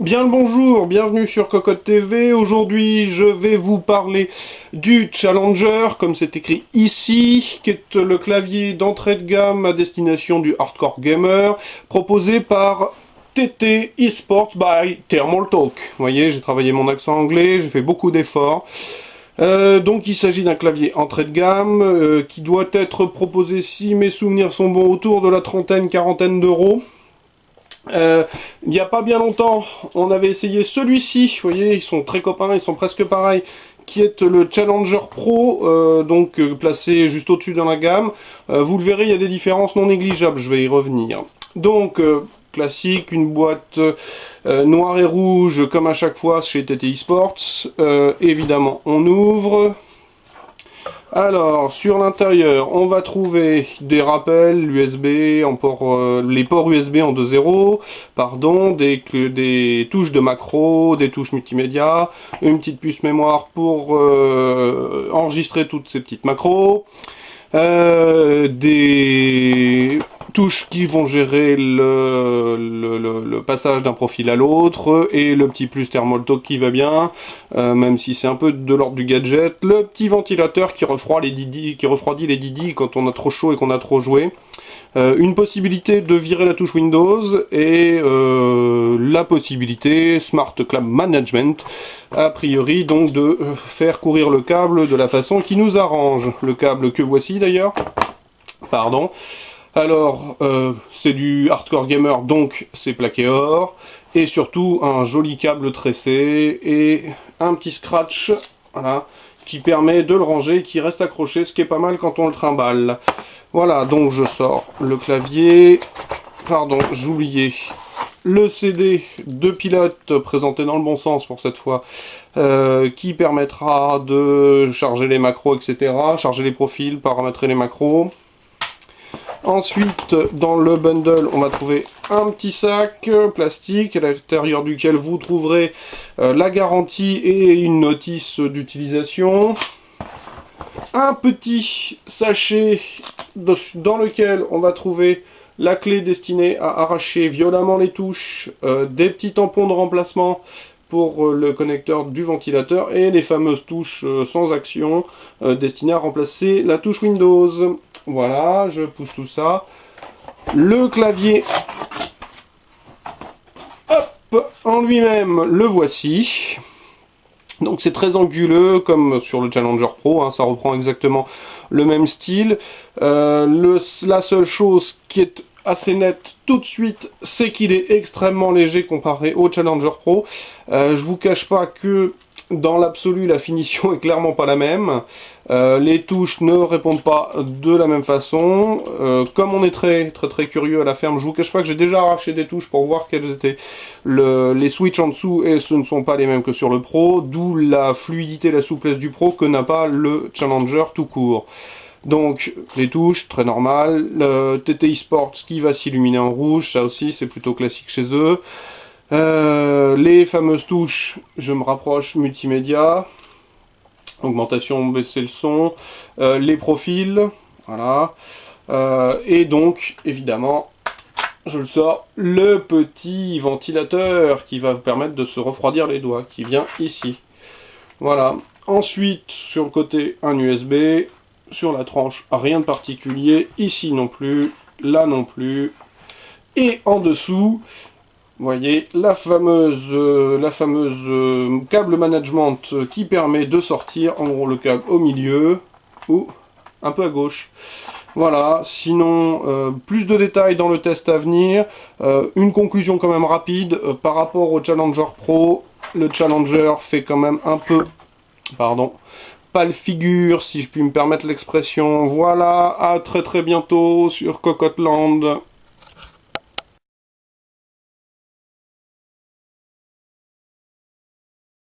Bien le bonjour, bienvenue sur Cocotte TV. Aujourd'hui, je vais vous parler du Challenger, comme c'est écrit ici, qui est le clavier d'entrée de gamme à destination du hardcore gamer, proposé par TT Esports by Thermaltalk. Vous voyez, j'ai travaillé mon accent anglais, j'ai fait beaucoup d'efforts. Donc il s'agit d'un clavier entrée de gamme qui doit être proposé, si mes souvenirs sont bons, autour de la trentaine-quarantaine d'euros. Il n'y a pas bien longtemps, on avait essayé celui-ci, vous voyez, ils sont très copains, ils sont presque pareils, qui est le Challenger Pro, placé juste au-dessus dans la gamme. Vous le verrez, il y a des différences non négligeables, je vais y revenir. Donc, classique, une boîte noire et rouge, comme à chaque fois chez TT Esports. Évidemment, on ouvre. Alors, sur l'intérieur, on va trouver des rappels USB, les ports USB en 2.0, pardon, des touches de macro, des touches multimédia, une petite puce mémoire pour enregistrer toutes ces petites macros, des touches qui vont gérer le passage d'un profil à l'autre, et le petit plus Thermaltalk qui va bien, même si c'est un peu de l'ordre du gadget, le petit ventilateur qui refroidit les Didi quand on a trop chaud et qu'on a trop joué, une possibilité de virer la touche Windows, et la possibilité Smart Clamp Management, a priori donc de faire courir le câble de la façon qui nous arrange. Le câble que voici d'ailleurs, pardon. Alors, c'est du hardcore gamer, donc c'est plaqué or, et surtout un joli câble tressé, et un petit scratch, voilà, qui permet de le ranger, qui reste accroché, ce qui est pas mal quand on le trimballe. Voilà, donc je sors le clavier, pardon, j'oubliais, le CD de pilote présenté dans le bon sens pour cette fois, qui permettra de charger les macros, etc., charger les profils, paramétrer les macros. Ensuite, dans le bundle, on va trouver un petit sac plastique à l'intérieur duquel vous trouverez la garantie et une notice d'utilisation. Un petit sachet dans lequel on va trouver la clé destinée à arracher violemment les touches, des petits tampons de remplacement pour le connecteur du ventilateur et les fameuses touches sans action destinées à remplacer la touche Windows. Voilà, je pousse tout ça. Le clavier, hop, en lui-même, le voici. Donc c'est très anguleux, comme sur le Challenger Pro, hein, ça reprend exactement le même style. La seule chose qui est assez nette tout de suite, c'est qu'il est extrêmement léger comparé au Challenger Pro. Je vous cache pas que dans l'absolu, la finition est clairement pas la même. Les touches ne répondent pas de la même façon. Comme on est très curieux à la ferme, je vous cache pas que j'ai déjà arraché des touches pour voir quels étaient les switches en dessous, et ce ne sont pas les mêmes que sur le Pro, d'où la fluidité, la souplesse du Pro que n'a pas le Challenger tout court. Donc les touches, très normales. Le TT Esports qui va s'illuminer en rouge, ça aussi c'est plutôt classique chez eux. Les fameuses touches, je me rapproche, multimédia, augmentation, baisser le son, les profils, voilà, et donc évidemment, je le sors, le petit ventilateur qui va vous permettre de se refroidir les doigts, qui vient ici. Voilà. Ensuite, sur le côté, un USB, sur la tranche, rien de particulier, ici non plus, là non plus, et en dessous, vous voyez, la fameuse câble management qui permet de sortir, en gros, le câble au milieu, ou un peu à gauche. Voilà, sinon, plus de détails dans le test à venir. Une conclusion quand même rapide, par rapport au Challenger Pro, le Challenger fait quand même un peu, pardon, pâle figure, si je puis me permettre l'expression. Voilà, à très bientôt sur Cocotte Land.